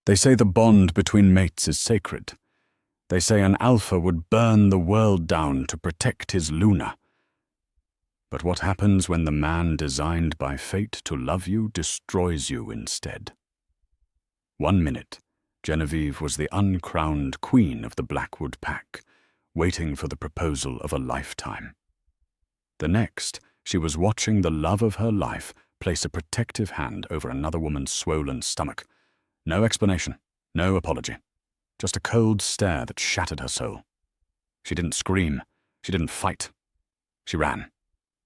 They say the bond between mates is sacred. They say an alpha would burn the world down to protect his Luna. But what happens when the man designed by fate to love you destroys you instead? 1 minute, Genevieve was the uncrowned queen of the Blackwood Pack, waiting for the proposal of a lifetime. The next, she was watching the love of her life place a protective hand over another woman's swollen stomach. No explanation, no apology. Just a cold stare that shattered her soul. She didn't scream. She didn't fight. She ran.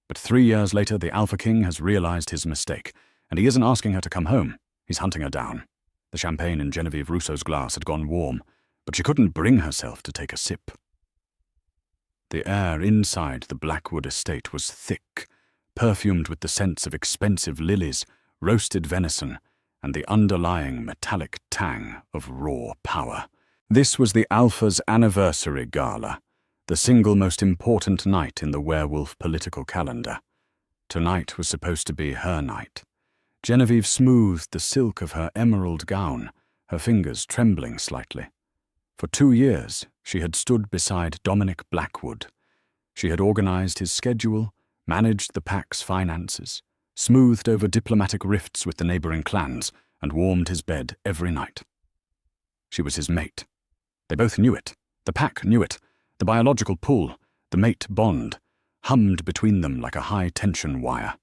But 3 years later, the Alpha King has realized his mistake, and he isn't asking her to come home. He's hunting her down. The champagne in Genevieve Rousseau's glass had gone warm, but she couldn't bring herself to take a sip. The air inside the Blackwood estate was thick, perfumed with the scents of expensive lilies, roasted venison, and the underlying metallic tang of raw power. This was the Alpha's anniversary gala, the single most important night in the werewolf political calendar. Tonight was supposed to be her night. Genevieve smoothed the silk of her emerald gown, her fingers trembling slightly. For 2 years, she had stood beside Dominic Blackwood. She had organized his schedule, managed the pack's finances, smoothed over diplomatic rifts with the neighboring clans, and warmed his bed every night. She was his mate. They both knew it. The pack knew it. The biological pull, the mate bond, hummed between them like a high-tension wire.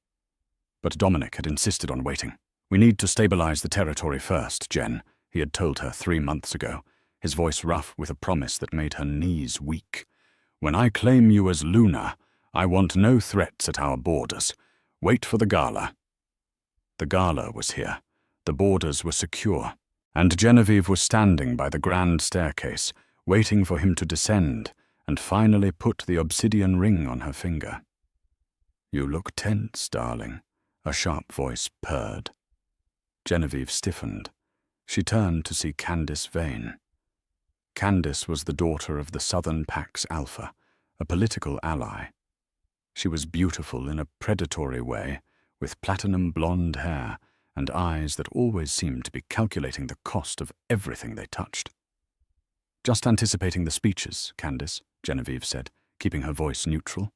But Dominic had insisted on waiting. "We need to stabilize the territory first, Jen," he had told her 3 months ago, his voice rough with a promise that made her knees weak. "When I claim you as Luna, I want no threats at our borders. Wait for the gala." The gala was here. The borders were secure, and Genevieve was standing by the grand staircase, waiting for him to descend and finally put the obsidian ring on her finger. "You look tense, darling," a sharp voice purred. Genevieve stiffened. She turned to see Candace Vane. Candace was the daughter of the Southern Pack's Alpha, a political ally. She was beautiful in a predatory way, with platinum blonde hair and eyes that always seemed to be calculating the cost of everything they touched. "Just anticipating the speeches, Candace," Genevieve said, keeping her voice neutral.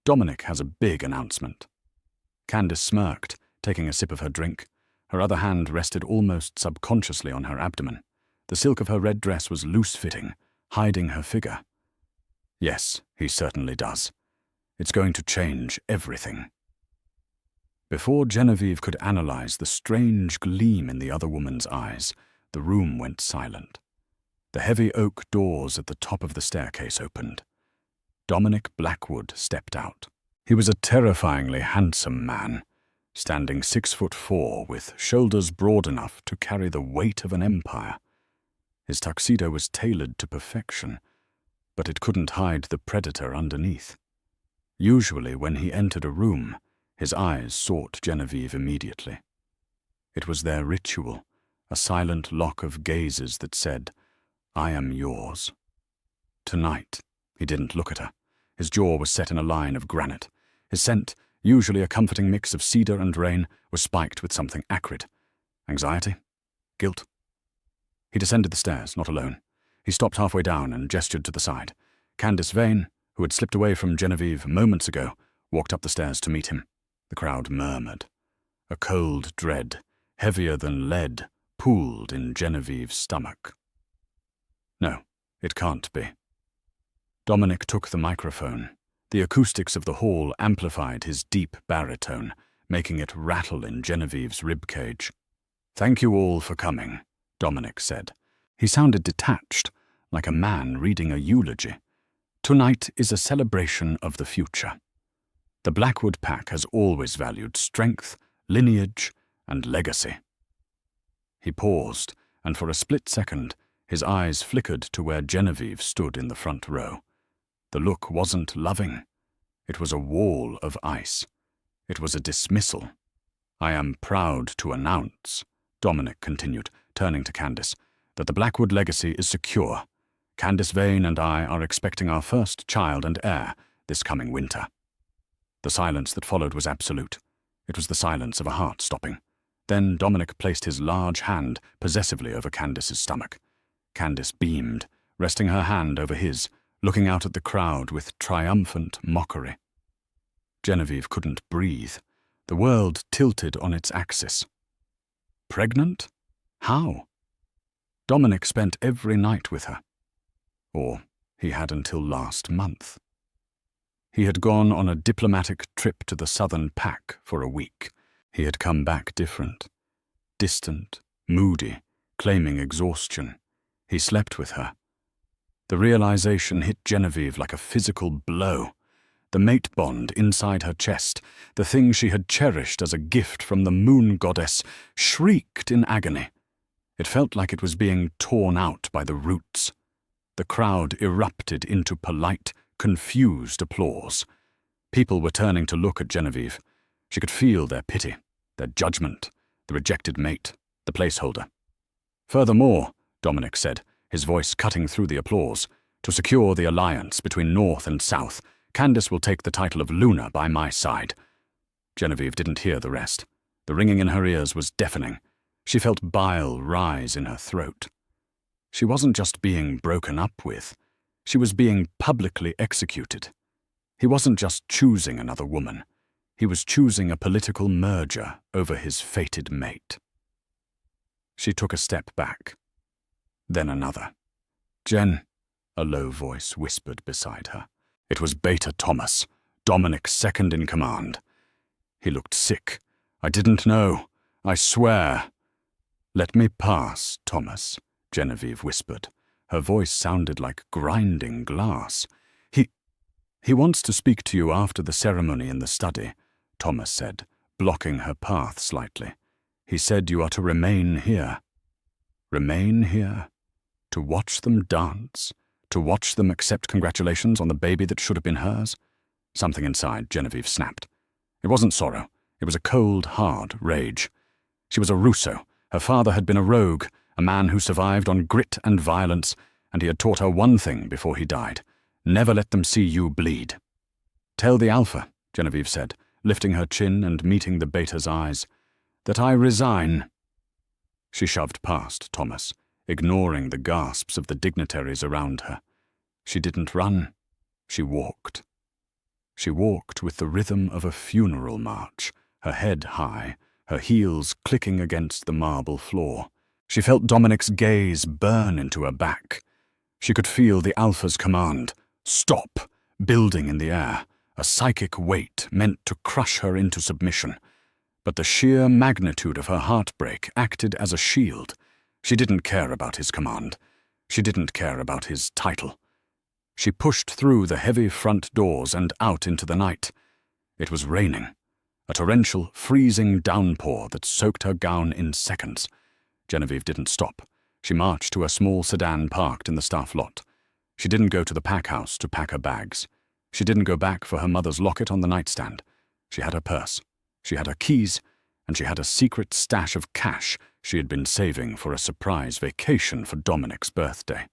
"Dominic has a big announcement." Candace smirked, taking a sip of her drink. Her other hand rested almost subconsciously on her abdomen. The silk of her red dress was loose-fitting, hiding her figure. "Yes, he certainly does. It's going to change everything." Before Genevieve could analyze the strange gleam in the other woman's eyes, the room went silent. The heavy oak doors at the top of the staircase opened. Dominic Blackwood stepped out. He was a terrifyingly handsome man, standing 6'4", with shoulders broad enough to carry the weight of an empire. His tuxedo was tailored to perfection, but it couldn't hide the predator underneath. Usually, when he entered a room, his eyes sought Genevieve immediately. It was their ritual, a silent lock of gazes that said, "I am yours." Tonight, he didn't look at her. His jaw was set in a line of granite. His scent, usually a comforting mix of cedar and rain, was spiked with something acrid. Anxiety? Guilt? He descended the stairs, not alone. He stopped halfway down and gestured to the side. Candace Vane, who had slipped away from Genevieve moments ago, walked up the stairs to meet him. The crowd murmured. A cold dread, heavier than lead, pooled in Genevieve's stomach. No, it can't be. Dominic took the microphone. The acoustics of the hall amplified his deep baritone, making it rattle in Genevieve's ribcage. "Thank you all for coming," Dominic said. He sounded detached, like a man reading a eulogy. "Tonight is a celebration of the future. The Blackwood Pack has always valued strength, lineage, and legacy." He paused, and for a split second, his eyes flickered to where Genevieve stood in the front row. The look wasn't loving. It was a wall of ice. It was a dismissal. "I am proud to announce," Dominic continued, turning to Candace, "that the Blackwood legacy is secure. Candace Vane and I are expecting our first child and heir this coming winter." The silence that followed was absolute. It was the silence of a heart stopping. Then Dominic placed his large hand possessively over Candace's stomach. Candace beamed, resting her hand over his, looking out at the crowd with triumphant mockery. Genevieve couldn't breathe. The world tilted on its axis. Pregnant? How? Dominic spent every night with her. Or he had until last month. He had gone on a diplomatic trip to the southern pack for a week. He had come back different. Distant, moody, claiming exhaustion. He slept with her. The realization hit Genevieve like a physical blow. The mate bond inside her chest, the thing she had cherished as a gift from the moon goddess, shrieked in agony. It felt like it was being torn out by the roots. The crowd erupted into polite, confused applause. People were turning to look at Genevieve. She could feel their pity, their judgment, the rejected mate, the placeholder. Furthermore, Dominic said, his voice cutting through the applause, to secure the alliance between North and South, Candace will take the title of Luna by my side. Genevieve didn't hear the rest. The ringing in her ears was deafening. She felt bile rise in her throat. She wasn't just being broken up with. She was being publicly executed. He wasn't just choosing another woman. He was choosing a political merger over his fated mate. She took a step back. Then another. "Jen," a low voice whispered beside her. It was Beta Thomas, Dominic's second in command. He looked sick. "I didn't know. I swear." "Let me pass, Thomas," Genevieve whispered. Her voice sounded like grinding glass. He wants to speak to you after the ceremony in the study," Thomas said, blocking her path slightly. "He said you are to remain here." Remain here? To watch them dance? To watch them accept congratulations on the baby that should have been hers? Something inside Genevieve snapped. It wasn't sorrow. It was a cold, hard rage. She was a Russo. Her father had been a rogue, a man who survived on grit and violence, and he had taught her one thing before he died. Never let them see you bleed. "Tell the Alpha," Genevieve said, lifting her chin and meeting the Beta's eyes, "that I resign." She shoved past Thomas, ignoring the gasps of the dignitaries around her. She didn't run. She walked. She walked with the rhythm of a funeral march, her head high, her heels clicking against the marble floor. She felt Dominic's gaze burn into her back. She could feel the Alpha's command, "Stop," building in the air, a psychic weight meant to crush her into submission. But the sheer magnitude of her heartbreak acted as a shield. She didn't care about his command. She didn't care about his title. She pushed through the heavy front doors and out into the night. It was raining, a torrential, freezing downpour that soaked her gown in seconds. Genevieve didn't stop. She marched to a small sedan parked in the staff lot. She didn't go to the pack house to pack her bags. She didn't go back for her mother's locket on the nightstand. She had her purse. She had her keys, and she had a secret stash of cash she had been saving for a surprise vacation for Dominic's birthday.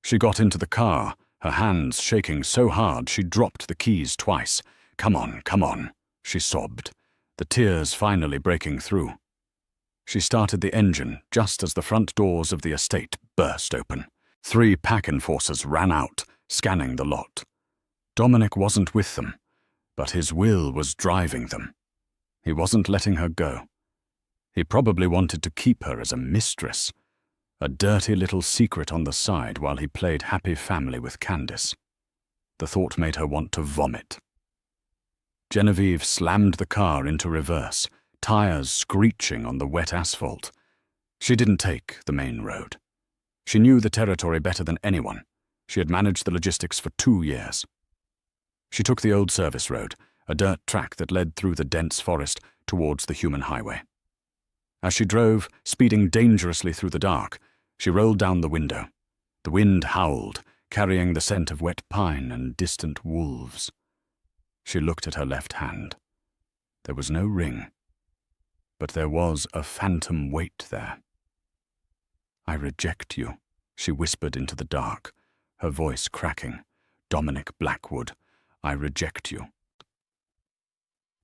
She got into the car, her hands shaking so hard she dropped the keys twice. Come on," she sobbed, the tears finally breaking through. She started the engine just as the front doors of the estate burst open. 3 pack enforcers ran out, scanning the lot. Dominic wasn't with them, but his will was driving them. He wasn't letting her go. He probably wanted to keep her as a mistress, a dirty little secret on the side while he played happy family with Candace. The thought made her want to vomit. Genevieve slammed the car into reverse, tires screeching on the wet asphalt. She didn't take the main road. She knew the territory better than anyone. She had managed the logistics for 2 years. She took the old service road, a dirt track that led through the dense forest towards the human highway. As she drove, speeding dangerously through the dark, she rolled down the window. The wind howled, carrying the scent of wet pine and distant wolves. She looked at her left hand. There was no ring, but there was a phantom weight there. "I reject you," she whispered into the dark, her voice cracking. "Dominic Blackwood, I reject you."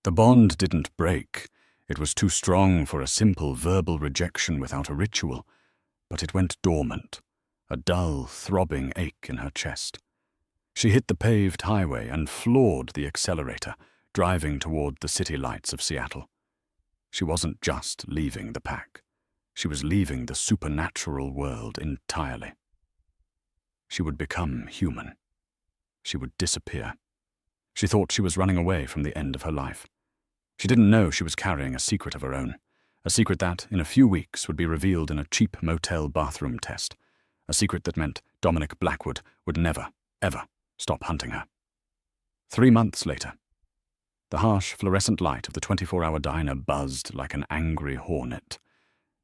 The bond didn't break. It was too strong for a simple verbal rejection without a ritual, but it went dormant, a dull, throbbing ache in her chest. She hit the paved highway and floored the accelerator, driving toward the city lights of Seattle. She wasn't just leaving the pack. She was leaving the supernatural world entirely. She would become human. She would disappear. She thought she was running away from the end of her life. She didn't know she was carrying a secret of her own, a secret that, in a few weeks, would be revealed in a cheap motel bathroom test, a secret that meant Dominic Blackwood would never, ever stop hunting her. 3 months later, the harsh fluorescent light of the 24-hour diner buzzed like an angry hornet.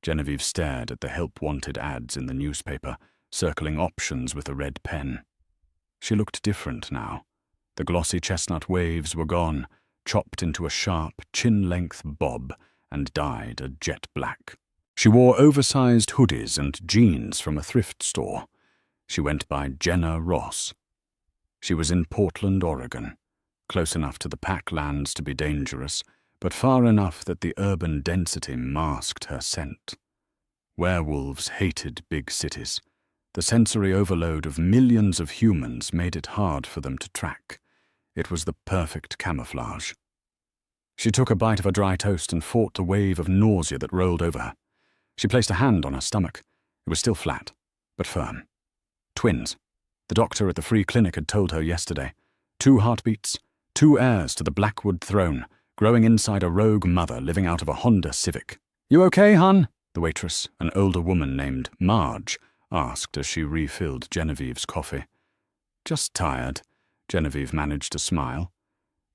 Genevieve stared at the help-wanted ads in the newspaper, circling options with a red pen. She looked different now. The glossy chestnut waves were gone, chopped into a sharp, chin-length bob, and dyed a jet black. She wore oversized hoodies and jeans from a thrift store. She went by Jenna Ross. She was in Portland, Oregon, close enough to the packlands to be dangerous, but far enough that the urban density masked her scent. Werewolves hated big cities. The sensory overload of millions of humans made it hard for them to track. It was the perfect camouflage. She took a bite of a dry toast and fought the wave of nausea that rolled over her. She placed a hand on her stomach. It was still flat, but firm. Twins. The doctor at the free clinic had told her yesterday. 2 heartbeats, 2 heirs to the Blackwood throne, growing inside a rogue mother living out of a Honda Civic. "You okay, hon?" the waitress, an older woman named Marge, asked as she refilled Genevieve's coffee. "Just tired," Genevieve managed to smile.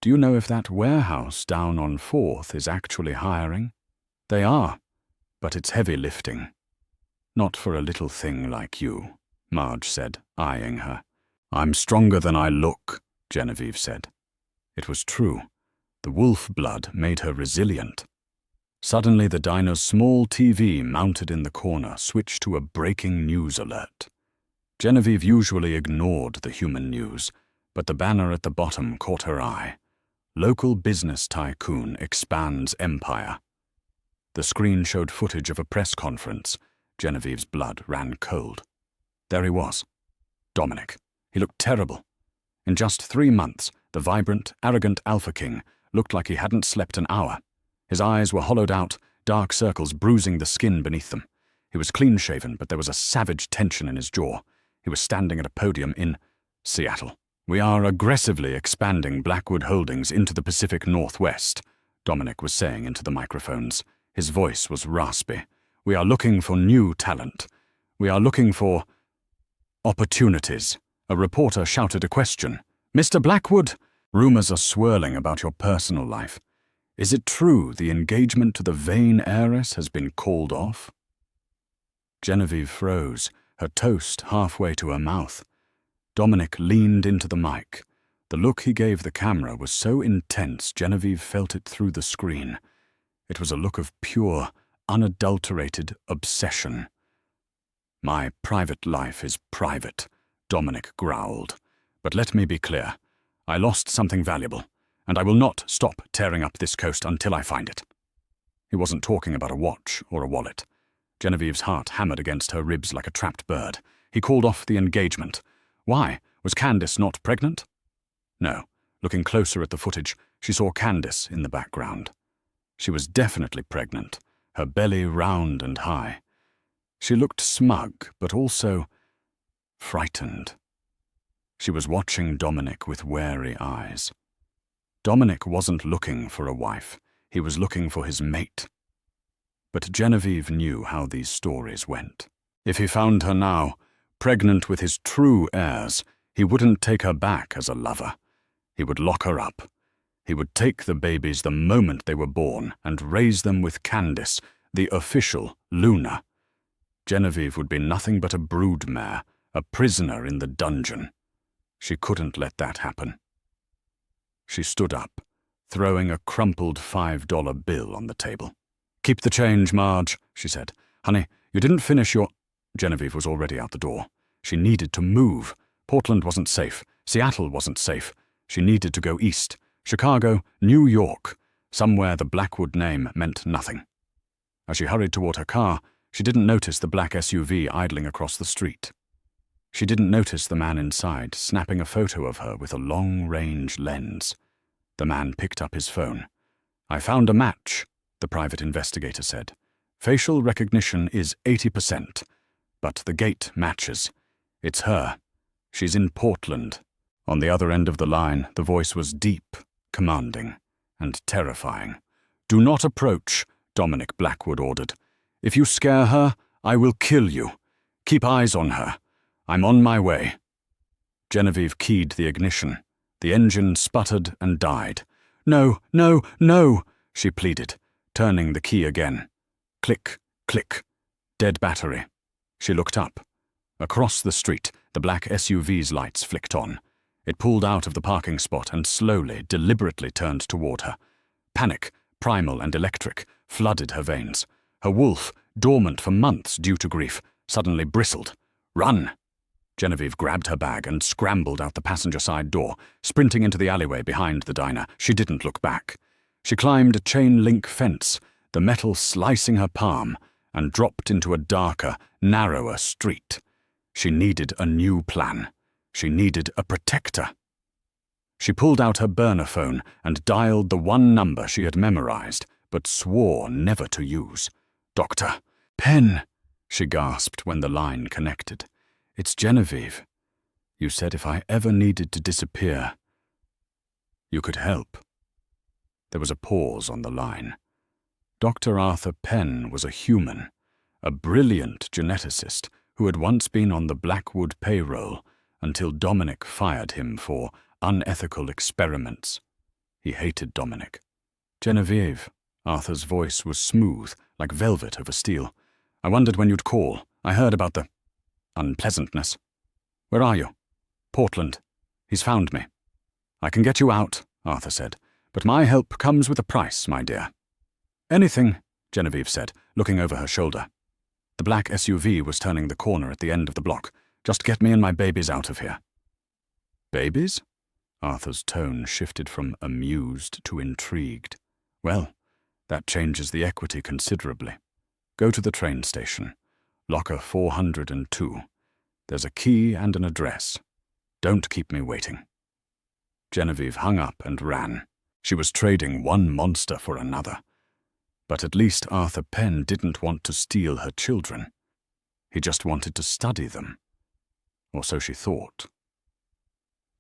"Do you know if that warehouse down on 4th is actually hiring?" "They are, but it's heavy lifting." "Not for a little thing like you," Marge said, eyeing her. "I'm stronger than I look," Genevieve said. It was true. The wolf blood made her resilient. Suddenly the diner's small TV mounted in the corner switched to a breaking news alert. Genevieve usually ignored the human news, but the banner at the bottom caught her eye. "Local business tycoon expands empire." The screen showed footage of a press conference. Genevieve's blood ran cold. There he was. Dominic. He looked terrible. In just 3 months, the vibrant, arrogant Alpha King looked like he hadn't slept an hour. His eyes were hollowed out, dark circles bruising the skin beneath them. He was clean-shaven, but there was a savage tension in his jaw. He was standing at a podium in Seattle. "We are aggressively expanding Blackwood Holdings into the Pacific Northwest," Dominic was saying into the microphones. His voice was raspy. "We are looking for new talent. We are looking for opportunities." A reporter shouted a question. "Mr. Blackwood, rumors are swirling about your personal life. Is it true the engagement to the vain heiress has been called off?" Genevieve froze, her toast halfway to her mouth. Dominic leaned into the mic. The look he gave the camera was so intense Genevieve felt it through the screen. It was a look of pure, unadulterated obsession. "My private life is private," Dominic growled. "But let me be clear. I lost something valuable, and I will not stop tearing up this coast until I find it." He wasn't talking about a watch or a wallet. Genevieve's heart hammered against her ribs like a trapped bird. He called off the engagement. Why? Was Candace not pregnant? No. Looking closer at the footage, she saw Candace in the background. She was definitely pregnant, her belly round and high. She looked smug, but also frightened. She was watching Dominic with wary eyes. Dominic wasn't looking for a wife. He was looking for his mate. But Genevieve knew how these stories went. If he found her now, pregnant with his true heirs, he wouldn't take her back as a lover. He would lock her up. He would take the babies the moment they were born and raise them with Candace, the official Luna. Genevieve would be nothing but a broodmare, a prisoner in the dungeon. She couldn't let that happen. She stood up, throwing a crumpled $5 bill on the table. "Keep the change, Marge," she said. "Honey, you didn't finish your—" Genevieve was already out the door. She needed to move. Portland wasn't safe. Seattle wasn't safe. She needed to go east. Chicago, New York. Somewhere the Blackwood name meant nothing. As she hurried toward her car, she didn't notice the black SUV idling across the street. She didn't notice the man inside, snapping a photo of her with a long-range lens. The man picked up his phone. "I found a match," the private investigator said. "Facial recognition is 80%, but the gait matches. It's her. She's in Portland." On the other end of the line, the voice was deep, commanding, and terrifying. "Do not approach," Dominic Blackwood ordered. "If you scare her, I will kill you. Keep eyes on her. I'm on my way." Genevieve keyed the ignition. The engine sputtered and died. "No, no, no," she pleaded, turning the key again. Click, click. Dead battery. She looked up. Across the street, the black SUV's lights flicked on. It pulled out of the parking spot and slowly, deliberately turned toward her. Panic, primal and electric, flooded her veins. Her wolf, dormant for months due to grief, suddenly bristled. "Run!" Genevieve grabbed her bag and scrambled out the passenger side door, sprinting into the alleyway behind the diner. She didn't look back. She climbed a chain-link fence, the metal slicing her palm, and dropped into a darker, narrower street. She needed a new plan. She needed a protector. She pulled out her burner phone and dialed the one number she had memorized, but swore never to use. "Dr. Penn," she gasped when the line connected. "It's Genevieve. You said if I ever needed to disappear, you could help." There was a pause on the line. Dr. Arthur Penn was a human, a brilliant geneticist who had once been on the Blackwood payroll until Dominic fired him for unethical experiments. He hated Dominic. "Genevieve," Arthur's voice was smooth, like velvet over steel. "I wondered when you'd call. I heard about the unpleasantness. Where are you?" "Portland. He's found me." "I can get you out," Arthur said, "but my help comes with a price, my dear." "Anything," Genevieve said, looking over her shoulder. The black SUV was turning the corner at the end of the block. "Just get me and my babies out of here." "Babies?" Arthur's tone shifted from amused to intrigued. "Well, that changes the equity considerably. Go to the train station. Locker 402. There's a key and an address. Don't keep me waiting." Genevieve hung up and ran. She was trading one monster for another. But at least Arthur Penn didn't want to steal her children. He just wanted to study them. Or so she thought.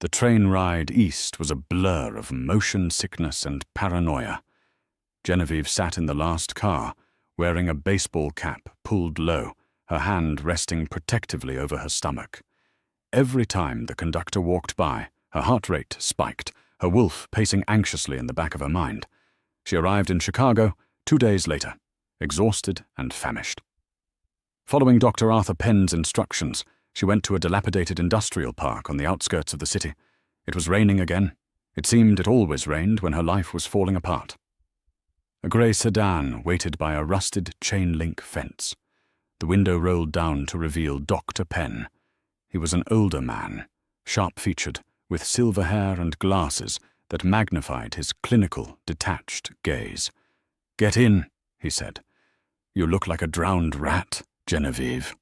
The train ride east was a blur of motion sickness and paranoia. Genevieve sat in the last car, wearing a baseball cap pulled low, her hand resting protectively over her stomach. Every time the conductor walked by, her heart rate spiked, her wolf pacing anxiously in the back of her mind. She arrived in Chicago 2 days later, exhausted and famished. Following Dr. Arthur Penn's instructions, she went to a dilapidated industrial park on the outskirts of the city. It was raining again. It seemed it always rained when her life was falling apart. A grey sedan waited by a rusted chain-link fence. The window rolled down to reveal Dr. Penn. He was an older man, sharp-featured, with silver hair and glasses that magnified his clinical, detached gaze. "Get in," he said. "You look like a drowned rat, Genevieve."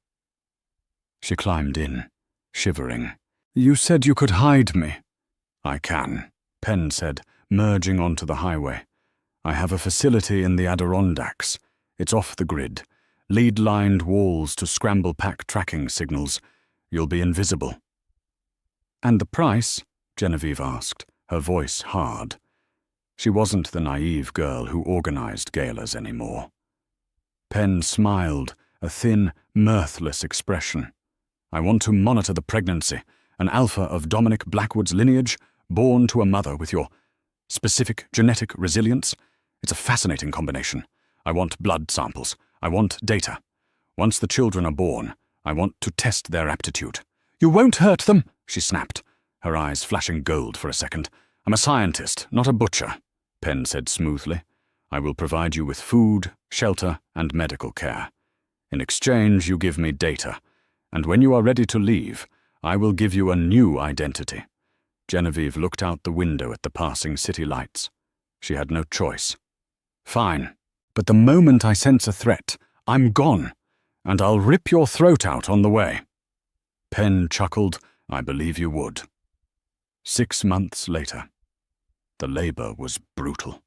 She climbed in, shivering. "You said you could hide me." "I can," Penn said, merging onto the highway. "I have a facility in the Adirondacks. It's off the grid. Lead-lined walls to scramble-pack tracking signals. You'll be invisible." "And the price?" Genevieve asked, her voice hard. She wasn't the naive girl who organized galas anymore. Penn smiled, a thin, mirthless expression. "I want to monitor the pregnancy, an alpha of Dominic Blackwood's lineage, born to a mother with your specific genetic resilience. It's a fascinating combination. I want blood samples. I want data. Once the children are born, I want to test their aptitude." "You won't hurt them," she snapped, her eyes flashing gold for a second. "I'm a scientist, not a butcher," Penn said smoothly. "I will provide you with food, shelter, and medical care. In exchange, you give me data, and when you are ready to leave, I will give you a new identity." Genevieve looked out the window at the passing city lights. She had no choice. Fine, but the moment I sense a threat, I'm gone, and I'll rip your throat out on the way. Penn chuckled. I believe you would. 6 months later. The labor was brutal.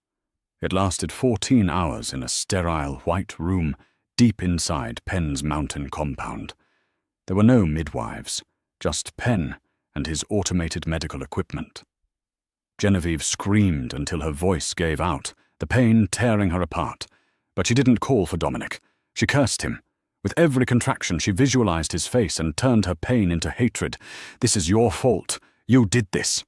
It lasted 14 hours in a sterile white room deep inside Penn's mountain compound. There were no midwives, just Penn and his automated medical equipment. Genevieve screamed until her voice gave out, the pain tearing her apart. But she didn't call for Dominic. She cursed him. With every contraction, she visualized his face and turned her pain into hatred. This is your fault. You did this.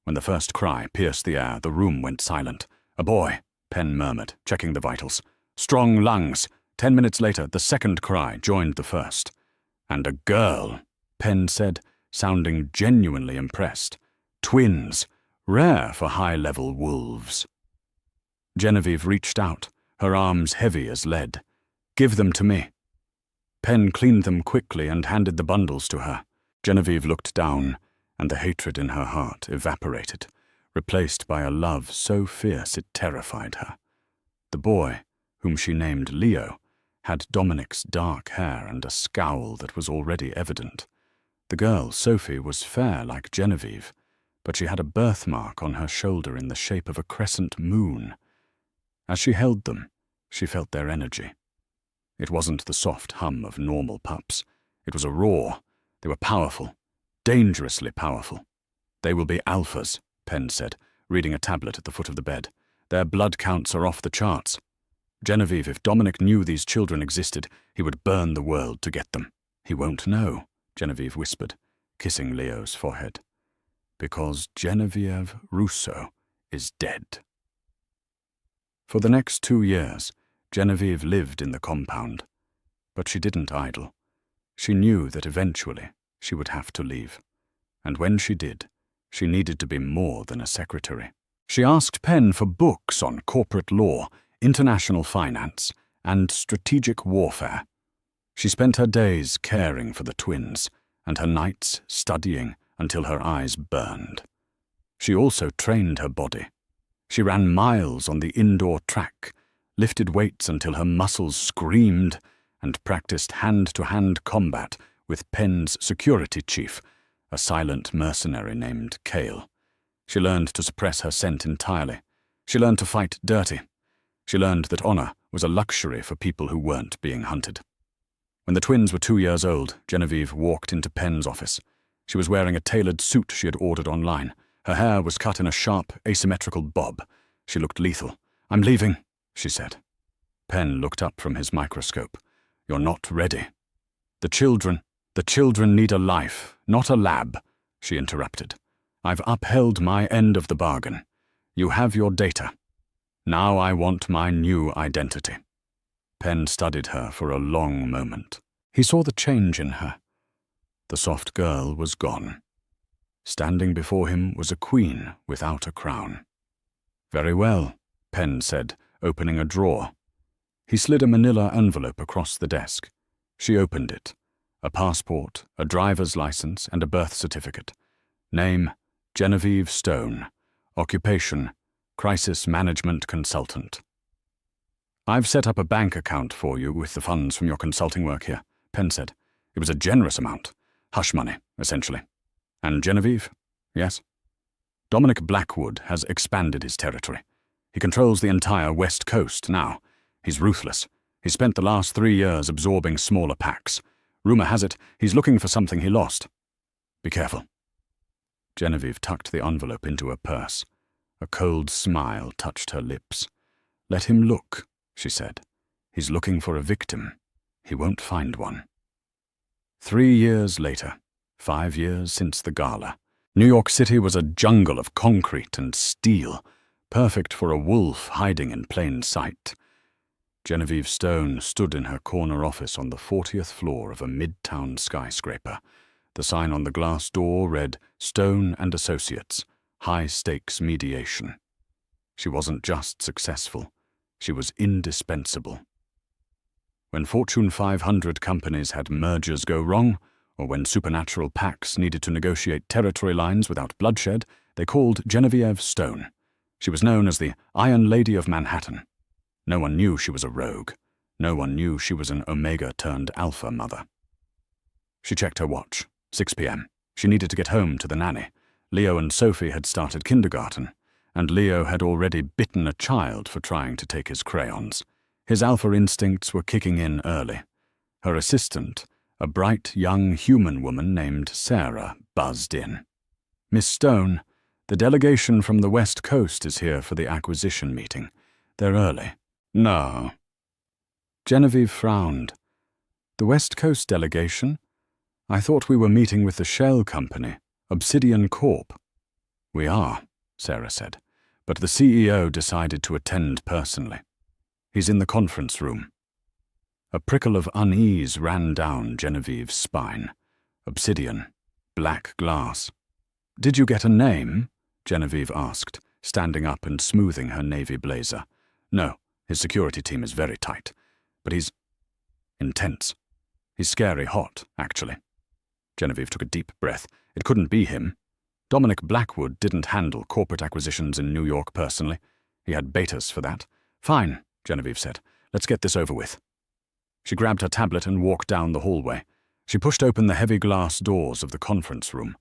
When the first cry pierced the air, the room went silent. A boy, Penn murmured, checking the vitals. Strong lungs. 10 minutes later, the second cry joined the first. And a girl, Penn said, sounding genuinely impressed. Twins, rare for high-level wolves. Genevieve reached out, her arms heavy as lead. Give them to me. Penn cleaned them quickly and handed the bundles to her. Genevieve looked down, and the hatred in her heart evaporated, replaced by a love so fierce it terrified her. The boy, whom she named Leo, had Dominic's dark hair and a scowl that was already evident. The girl, Sophie, was fair like Genevieve, but she had a birthmark on her shoulder in the shape of a crescent moon. As she held them, she felt their energy. It wasn't the soft hum of normal pups. It was a roar. They were powerful, dangerously powerful. They will be alphas, Penn said, reading a tablet at the foot of the bed. Their blood counts are off the charts. Genevieve, if Dominic knew these children existed, he would burn the world to get them. He won't know, Genevieve whispered, kissing Leo's forehead. Because Genevieve Rousseau is dead. For the next 2 years, Genevieve lived in the compound. But she didn't idle. She knew that eventually she would have to leave. And when she did, she needed to be more than a secretary. She asked Penn for books on corporate law, international finance, and strategic warfare. She spent her days caring for the twins, and her nights studying until her eyes burned. She also trained her body. She ran miles on the indoor track, lifted weights until her muscles screamed, and practiced hand-to-hand combat with Penn's security chief, a silent mercenary named Cale. She learned to suppress her scent entirely. She learned to fight dirty. She learned that honor was a luxury for people who weren't being hunted. When the twins were 2 years old, Genevieve walked into Penn's office. She was wearing a tailored suit she had ordered online. Her hair was cut in a sharp, asymmetrical bob. She looked lethal. I'm leaving, she said. Penn looked up from his microscope. You're not ready. The children need a life, not a lab, she interrupted. I've upheld my end of the bargain. You have your data. Now I want my new identity. Penn studied her for a long moment. He saw the change in her. The soft girl was gone. Standing before him was a queen without a crown. Very well, Penn said, opening a drawer. He slid a manila envelope across the desk. She opened it. A passport, a driver's license, and a birth certificate. Name, Genevieve Stone. Occupation, crisis management consultant. I've set up a bank account for you with the funds from your consulting work here, Penn said. It was a generous amount. Hush money, essentially. And Genevieve? Yes? Dominic Blackwood has expanded his territory. He controls the entire West Coast now. He's ruthless. He spent the last 3 years absorbing smaller packs. Rumor has it, he's looking for something he lost. Be careful. Genevieve tucked the envelope into her purse. A cold smile touched her lips. Let him look, she said. He's looking for a victim. He won't find one. 3 years later, 5 years since the gala, New York City was a jungle of concrete and steel, perfect for a wolf hiding in plain sight. Genevieve Stone stood in her corner office on the 40th floor of a midtown skyscraper. The sign on the glass door read, Stone and Associates, High-Stakes Mediation. She wasn't just successful, she was indispensable. When Fortune 500 companies had mergers go wrong, or when supernatural pacts needed to negotiate territory lines without bloodshed, they called Genevieve Stone. She was known as the Iron Lady of Manhattan. No one knew she was a rogue. No one knew she was an Omega-turned-Alpha mother. She checked her watch. 6 p.m. She needed to get home to the nanny. Leo and Sophie had started kindergarten, and Leo had already bitten a child for trying to take his crayons. His alpha instincts were kicking in early. Her assistant, a bright young human woman named Sarah, buzzed in. "Miss Stone, the delegation from the West Coast is here for the acquisition meeting. They're early." "No." Genevieve frowned. "The West Coast delegation? I thought we were meeting with the shell company, Obsidian Corp." "We are," Sarah said, "but the CEO decided to attend personally. He's in the conference room." A prickle of unease ran down Genevieve's spine. Obsidian, black glass. "Did you get a name?" Genevieve asked, standing up and smoothing her navy blazer. "No, his security team is very tight, but he's intense. He's scary hot, actually." Genevieve took a deep breath. It couldn't be him. Dominic Blackwood didn't handle corporate acquisitions in New York personally. He had betas for that. "Fine," Genevieve said. "Let's get this over with." She grabbed her tablet and walked down the hallway. She pushed open the heavy glass doors of the conference room.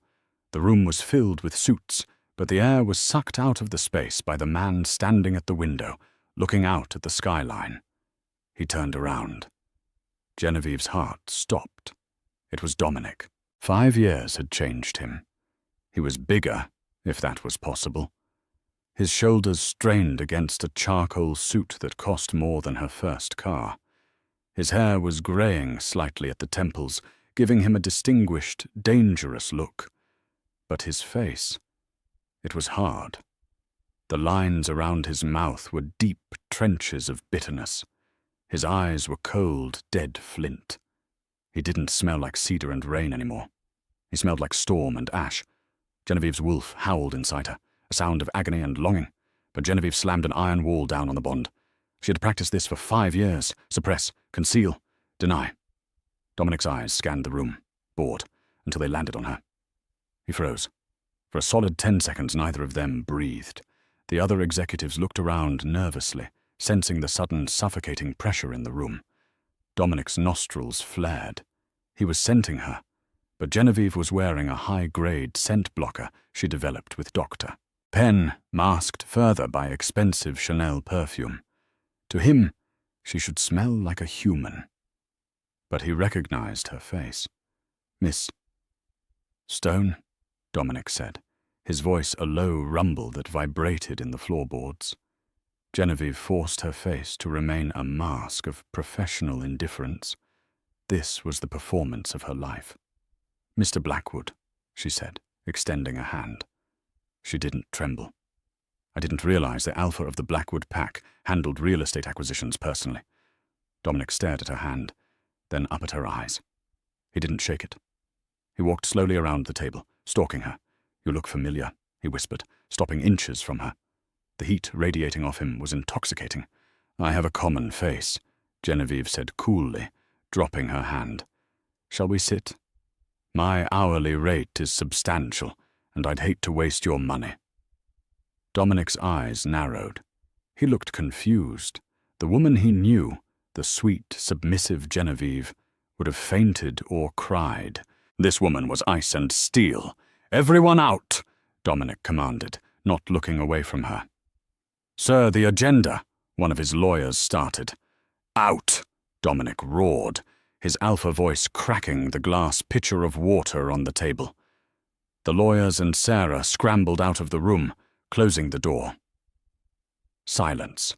The room was filled with suits, but the air was sucked out of the space by the man standing at the window, looking out at the skyline. He turned around. Genevieve's heart stopped. It was Dominic. 5 years had changed him. He was bigger, if that was possible. His shoulders strained against a charcoal suit that cost more than her first car. His hair was graying slightly at the temples, giving him a distinguished, dangerous look. But his face, it was hard. The lines around his mouth were deep trenches of bitterness. His eyes were cold, dead flint. He didn't smell like cedar and rain anymore. He smelled like storm and ash. Genevieve's wolf howled inside her, a sound of agony and longing, but Genevieve slammed an iron wall down on the bond. She had practiced this for 5 years. Suppress, conceal, deny. Dominic's eyes scanned the room, bored, until they landed on her. He froze. For a solid 10 seconds, neither of them breathed. The other executives looked around nervously, sensing the sudden suffocating pressure in the room. Dominic's nostrils flared. He was scenting her, but Genevieve was wearing a high-grade scent blocker she developed with Doctor. Pen masked further by expensive Chanel perfume. To him, she should smell like a human. But he recognized her face. "Miss Stone," Dominic said, his voice a low rumble that vibrated in the floorboards. Genevieve forced her face to remain a mask of professional indifference. This was the performance of her life. "Mr. Blackwood," she said, extending a hand. She didn't tremble. "I didn't realize the alpha of the Blackwood pack handled real estate acquisitions personally." Dominic stared at her hand, then up at her eyes. He didn't shake it. He walked slowly around the table, stalking her. "You look familiar," he whispered, stopping inches from her. The heat radiating off him was intoxicating. "I have a common face," Genevieve said coolly, dropping her hand. "Shall we sit? My hourly rate is substantial, and I'd hate to waste your money." Dominic's eyes narrowed. He looked confused. The woman he knew, the sweet, submissive Genevieve, would have fainted or cried. This woman was ice and steel. "Everyone out!" Dominic commanded, not looking away from her. "Sir, the agenda," one of his lawyers started. "Out!" Dominic roared, his alpha voice cracking the glass pitcher of water on the table. The lawyers and Sarah scrambled out of the room, closing the door. Silence.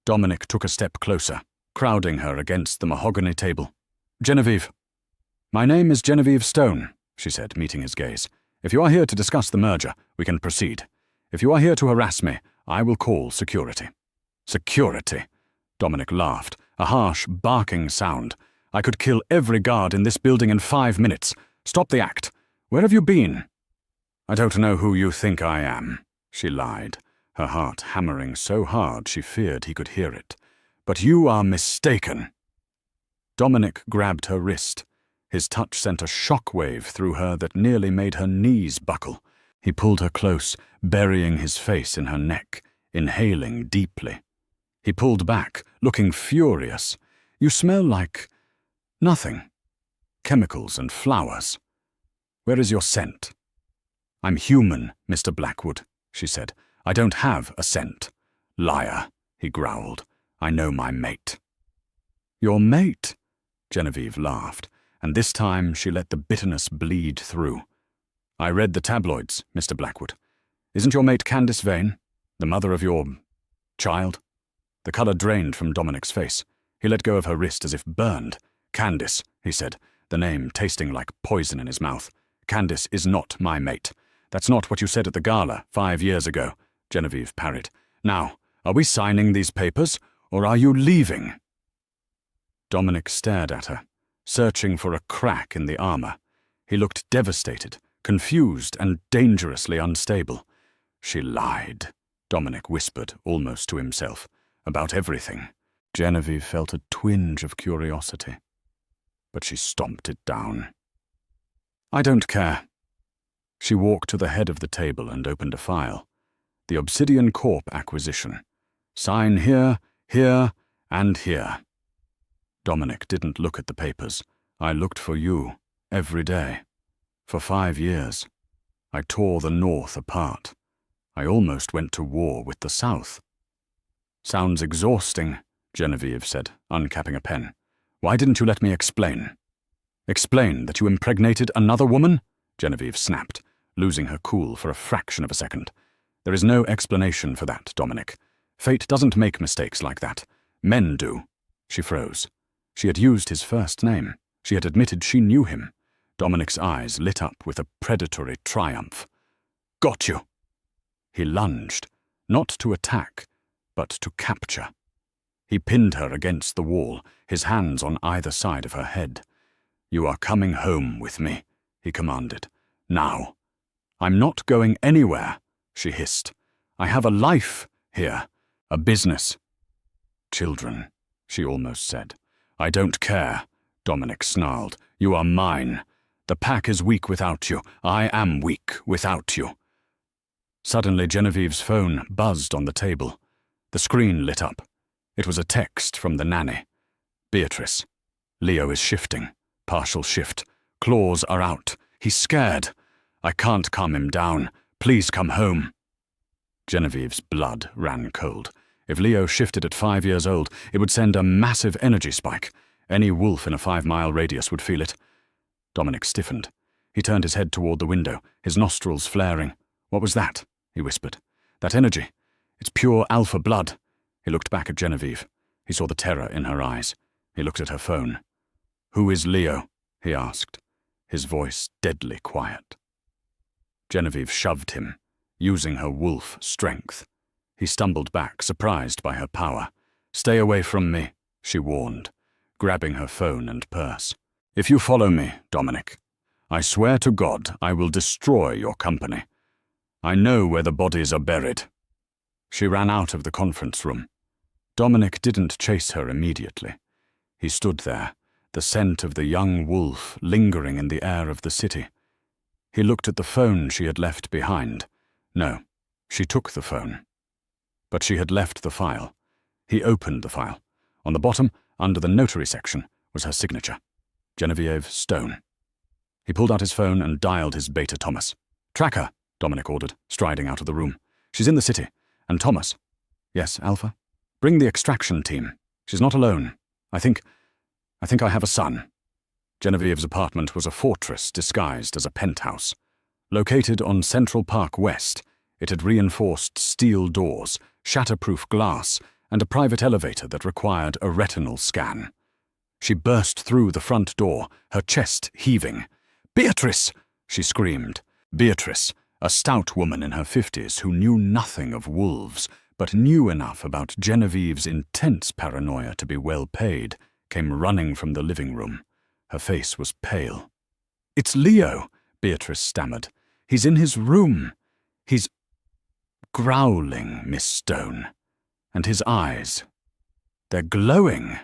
Dominic took a step closer, crowding her against the mahogany table. "Genevieve." "My name is Genevieve Stone," she said, meeting his gaze. "If you are here to discuss the merger, we can proceed. If you are here to harass me, I will call security." "Security?" Dominic laughed, a harsh, barking sound. "I could kill every guard in this building in 5 minutes. Stop the act. Where have you been?" "I don't know who you think I am," she lied, her heart hammering so hard she feared he could hear it. "But you are mistaken." Dominic grabbed her wrist. His touch sent a shock wave through her that nearly made her knees buckle. He pulled her close, burying his face in her neck, inhaling deeply. He pulled back, looking furious. "You smell like nothing. Chemicals and flowers. Where is your scent?" "I'm human, Mr. Blackwood," she said. "I don't have a scent." "Liar," he growled. "I know my mate." "Your mate?" Genevieve laughed, and this time she let the bitterness bleed through. "I read the tabloids, Mr. Blackwood. Isn't your mate Candace Vane, the mother of your child?" The colour drained from Dominic's face. He let go of her wrist as if burned. "Candace," he said, the name tasting like poison in his mouth. "Candace is not my mate. That's not what you said at the gala 5 years ago," Genevieve parried. "Now, are we signing these papers, or are you leaving?" Dominic stared at her, searching for a crack in the armour. He looked devastated, confused, and dangerously unstable. "She lied," Dominic whispered, almost to himself, "about everything." Genevieve felt a twinge of curiosity, but she stomped it down. "I don't care." She walked to the head of the table and opened a file. The Obsidian Corp acquisition. Sign here, here, and here. Dominic didn't look at the papers. "I looked for you, every day. For 5 years. I tore the North apart. I almost went to war with the South." "Sounds exhausting," Genevieve said, uncapping a pen. "Why didn't you let me explain?" "Explain that you impregnated another woman?" Genevieve snapped, losing her cool for a fraction of a second. "There is no explanation for that, Dominic. Fate doesn't make mistakes like that. Men do." She froze. She had used his first name. She had admitted she knew him. Dominic's eyes lit up with a predatory triumph. "Got you!" He lunged, not to attack, but to capture. He pinned her against the wall, his hands on either side of her head. "You are coming home with me," he commanded. "Now." "I'm not going anywhere," she hissed. "I have a life here, a business." "Children," she almost said. "I don't care," Dominic snarled. "You are mine. The pack is weak without you. I am weak without you." Suddenly Genevieve's phone buzzed on the table. The screen lit up. It was a text from the nanny. "Beatrice. Leo is shifting. Partial shift. Claws are out. He's scared. I can't calm him down. Please come home." Genevieve's blood ran cold. If Leo shifted at 5 years old, it would send a massive energy spike. Any wolf in a 5-mile radius would feel it. Dominic stiffened. He turned his head toward the window, his nostrils flaring. "What was that?" he whispered. "That energy. It's pure alpha blood." He looked back at Genevieve. He saw the terror in her eyes. He looked at her phone. "Who is Leo?" he asked, his voice deadly quiet. Genevieve shoved him, using her wolf strength. He stumbled back, surprised by her power. "Stay away from me," she warned, grabbing her phone and purse. "If you follow me, Dominic, I swear to God I will destroy your company. I know where the bodies are buried." She ran out of the conference room. Dominic didn't chase her immediately. He stood there, the scent of the young wolf lingering in the air of the city. He looked at the phone she had left behind. No, she took the phone. But she had left the file. He opened the file. On the bottom, under the notary section, was her signature. Genevieve Stone. He pulled out his phone and dialed his Beta Thomas. "Track her," Dominic ordered, striding out of the room. "She's in the city. And Thomas." "Yes, Alpha?" "Bring the extraction team. She's not alone. I think I have a son." Genevieve's apartment was a fortress disguised as a penthouse. Located on Central Park West, it had reinforced steel doors, shatterproof glass, and a private elevator that required a retinal scan. She burst through the front door, her chest heaving. "Beatrice!" she screamed. Beatrice, a stout woman in her 50s who knew nothing of wolves, but knew enough about Genevieve's intense paranoia to be well paid, came running from the living room. Her face was pale. "It's Leo," Beatrice stammered. "He's in his room. He's growling, Miss Stone. And his eyes, they're glowing."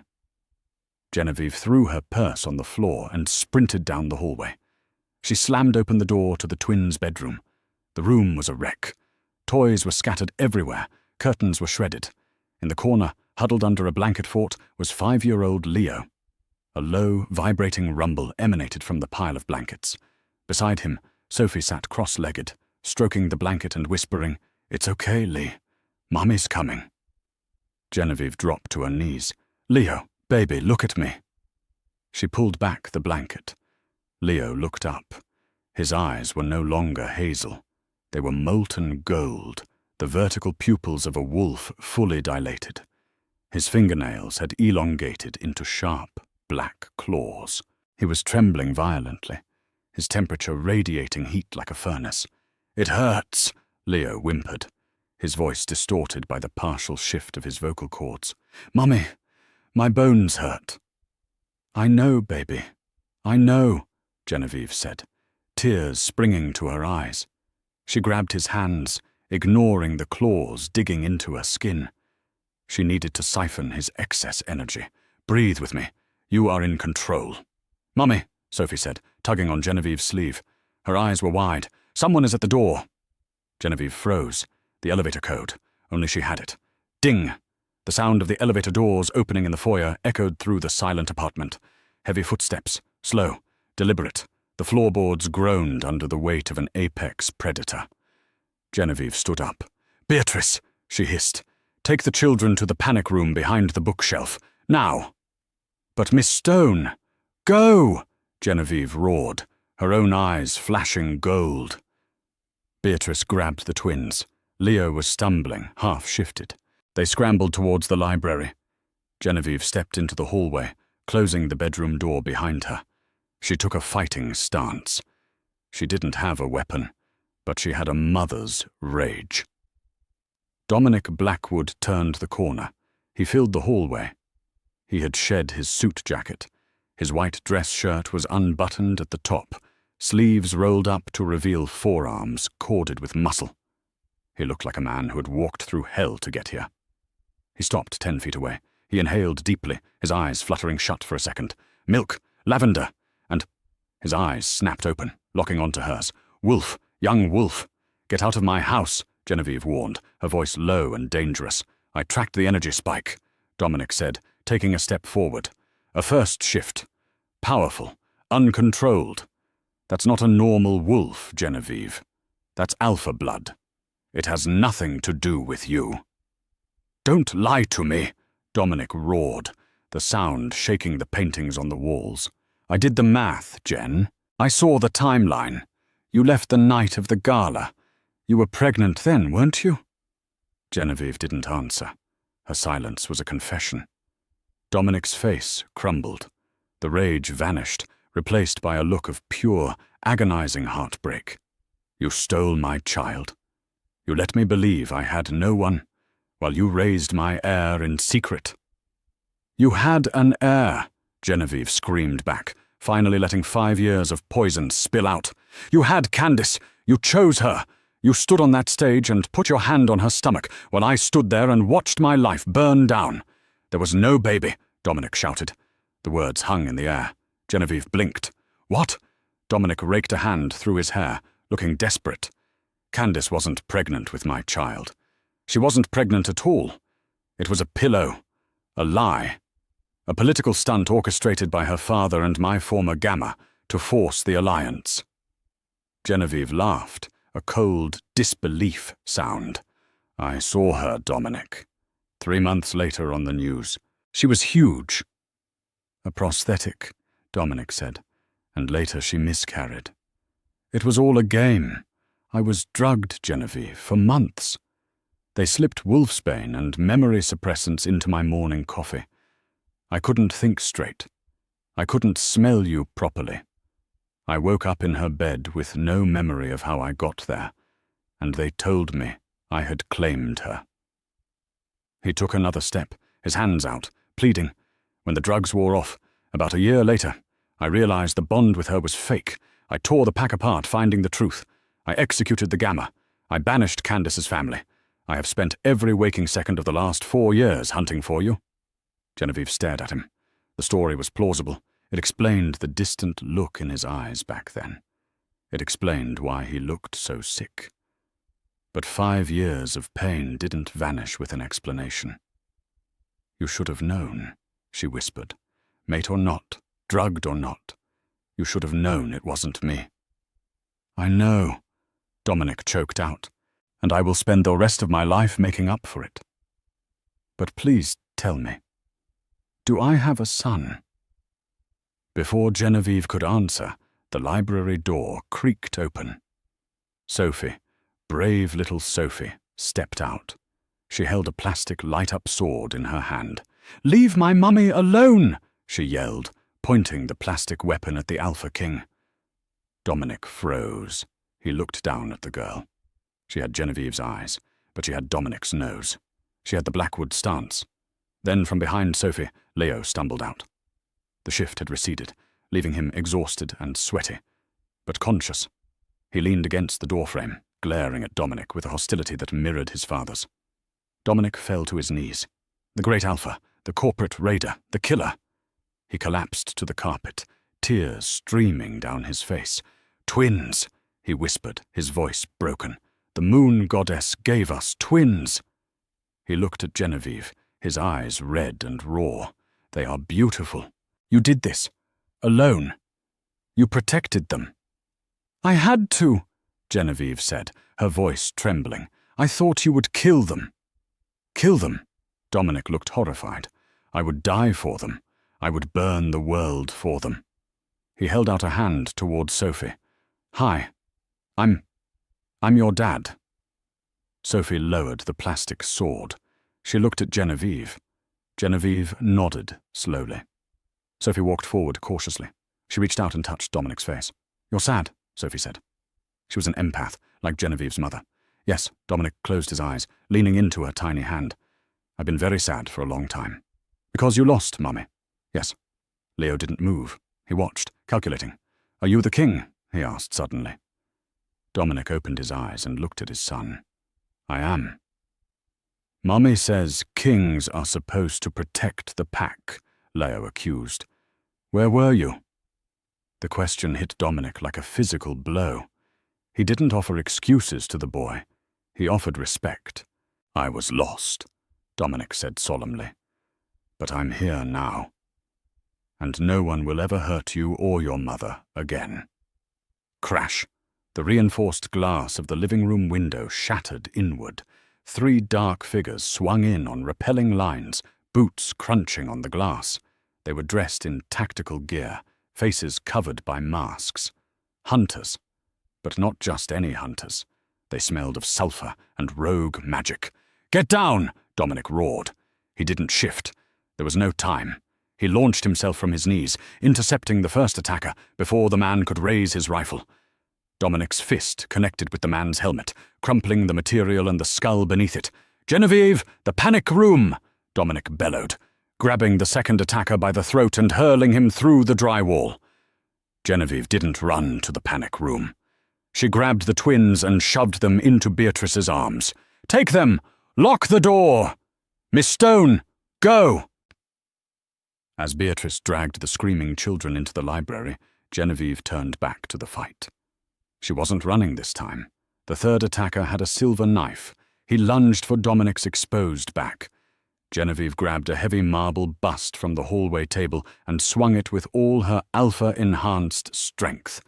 Genevieve threw her purse on the floor and sprinted down the hallway. She slammed open the door to the twins' bedroom. The room was a wreck. Toys were scattered everywhere, curtains were shredded. In the corner, huddled under a blanket fort, was 5-year-old Leo. A low, vibrating rumble emanated from the pile of blankets. Beside him, Sophie sat cross-legged, stroking the blanket and whispering, "It's okay, Lee. Mommy's coming." Genevieve dropped to her knees. "Leo, baby, look at me." She pulled back the blanket. Leo looked up. His eyes were no longer hazel. They were molten gold, the vertical pupils of a wolf fully dilated. His fingernails had elongated into sharp, black claws. He was trembling violently, his temperature radiating heat like a furnace. "It hurts," Leo whimpered, his voice distorted by the partial shift of his vocal cords. "Mummy, my bones hurt." "I know, baby. I know," Genevieve said, tears springing to her eyes. She grabbed his hands, ignoring the claws digging into her skin. She needed to siphon his excess energy. "Breathe with me. You are in control." "Mummy," Sophie said, tugging on Genevieve's sleeve. Her eyes were wide. "Someone is at the door." Genevieve froze. The elevator code. Only she had it. Ding! The sound of the elevator doors opening in the foyer echoed through the silent apartment. Heavy footsteps, slow, deliberate. The floorboards groaned under the weight of an apex predator. Genevieve stood up. "Beatrice," she hissed, "take the children to the panic room behind the bookshelf. Now!" "But Miss Stone—" "Go!" Genevieve roared, her own eyes flashing gold. Beatrice grabbed the twins. Leo was stumbling, half-shifted. They scrambled towards the library. Genevieve stepped into the hallway, closing the bedroom door behind her. She took a fighting stance. She didn't have a weapon, but she had a mother's rage. Dominic Blackwood turned the corner. He filled the hallway. He had shed his suit jacket. His white dress shirt was unbuttoned at the top, sleeves rolled up to reveal forearms corded with muscle. He looked like a man who had walked through hell to get here. He stopped 10 feet away. He inhaled deeply, his eyes fluttering shut for a second. "Milk, lavender," and his eyes snapped open, locking onto hers. "Wolf, young wolf." "Get out of my house," Genevieve warned, her voice low and dangerous. "I tracked the energy spike," Dominic said, taking a step forward. "A first shift. Powerful, uncontrolled. That's not a normal wolf, Genevieve. That's alpha blood. It has nothing to do with you." "Don't lie to me," Dominic roared, the sound shaking the paintings on the walls. "I did the math, Jen. I saw the timeline. You left the night of the gala. You were pregnant then, weren't you?" Genevieve didn't answer. Her silence was a confession. Dominic's face crumbled. The rage vanished, replaced by a look of pure, agonizing heartbreak. "You stole my child. You let me believe I had no one, while you raised my heir in secret." "You had an heir," Genevieve screamed back, finally letting 5 years of poison spill out. "You had Candace. You chose her. You stood on that stage and put your hand on her stomach while I stood there and watched my life burn down. There was no baby," Dominic shouted. The words hung in the air. Genevieve blinked. "What?" Dominic raked a hand through his hair, looking desperate. "Candace wasn't pregnant with my child. She wasn't pregnant at all. It was a pillow, a lie, a political stunt orchestrated by her father and my former Gamma to force the alliance." Genevieve laughed, a cold disbelief sound. "I saw her, Dominic. 3 months later on the news. She was huge." "A prosthetic," Dominic said, "and later she miscarried. It was all a game. I was drugged, Genevieve, for months. They slipped wolfsbane and memory suppressants into my morning coffee. I couldn't think straight. I couldn't smell you properly. I woke up in her bed with no memory of how I got there, and they told me I had claimed her." He took another step, his hands out, pleading. "When the drugs wore off, about a year later, I realized the bond with her was fake. I tore the pack apart, finding the truth. I executed the Gamma. I banished Candace's family. I have spent every waking second of the last 4 years hunting for you." Genevieve stared at him. The story was plausible. It explained the distant look in his eyes back then. It explained why he looked so sick. But 5 years of pain didn't vanish with an explanation. "You should have known," she whispered. "Mate or not, drugged or not, you should have known it wasn't me." "I know," Dominic choked out, "and I will spend the rest of my life making up for it. But please tell me, do I have a son?" Before Genevieve could answer, the library door creaked open. Sophie, brave little Sophie, stepped out. She held a plastic light-up sword in her hand. "Leave my mummy alone!" she yelled, pointing the plastic weapon at the Alpha King. Dominic froze. He looked down at the girl. She had Genevieve's eyes, but she had Dominic's nose. She had the Blackwood stance. Then from behind Sophie, Leo stumbled out. The shift had receded, leaving him exhausted and sweaty, but conscious. He leaned against the doorframe, glaring at Dominic with a hostility that mirrored his father's. Dominic fell to his knees. The great Alpha, the corporate raider, the killer. He collapsed to the carpet, tears streaming down his face. "Twins," he whispered, his voice broken. "The moon goddess gave us twins." He looked at Genevieve, his eyes red and raw. "They are beautiful. You did this. Alone. You protected them." "I had to," Genevieve said, her voice trembling. "I thought you would kill them." "Kill them?" Dominic looked horrified. "I would die for them. I would burn the world for them." He held out a hand towards Sophie. "Hi. I'm your dad." Sophie lowered the plastic sword. She looked at Genevieve. Genevieve nodded slowly. Sophie walked forward cautiously. She reached out and touched Dominic's face. "You're sad," Sophie said. She was an empath, like Genevieve's mother. "Yes," Dominic closed his eyes, leaning into her tiny hand. "I've been very sad for a long time." "Because you lost, Mummy?" "Yes." Leo didn't move. He watched, calculating. "Are you the king?" he asked suddenly. Dominic opened his eyes and looked at his son. "I am." "Mummy says kings are supposed to protect the pack," Leo accused. "Where were you?" The question hit Dominic like a physical blow. He didn't offer excuses to the boy. He offered respect. "I was lost," Dominic said solemnly. "But I'm here now. And no one will ever hurt you or your mother again." Crash! The reinforced glass of the living room window shattered inward. 3 dark figures swung in on repelling lines, boots crunching on the glass. They were dressed in tactical gear, faces covered by masks. Hunters. But not just any hunters. They smelled of sulfur and rogue magic. "Get down!" Dominic roared. He didn't shift. There was no time. He launched himself from his knees, intercepting the first attacker before the man could raise his rifle. Dominic's fist connected with the man's helmet, crumpling the material and the skull beneath it. "Genevieve, the panic room!" Dominic bellowed, grabbing the second attacker by the throat and hurling him through the drywall. Genevieve didn't run to the panic room. She grabbed the twins and shoved them into Beatrice's arms. "Take them! Lock the door! Miss Stone, go!" As Beatrice dragged the screaming children into the library, Genevieve turned back to the fight. She wasn't running this time. The third attacker had a silver knife. He lunged for Dominic's exposed back. Genevieve grabbed a heavy marble bust from the hallway table and swung it with all her alpha-enhanced strength.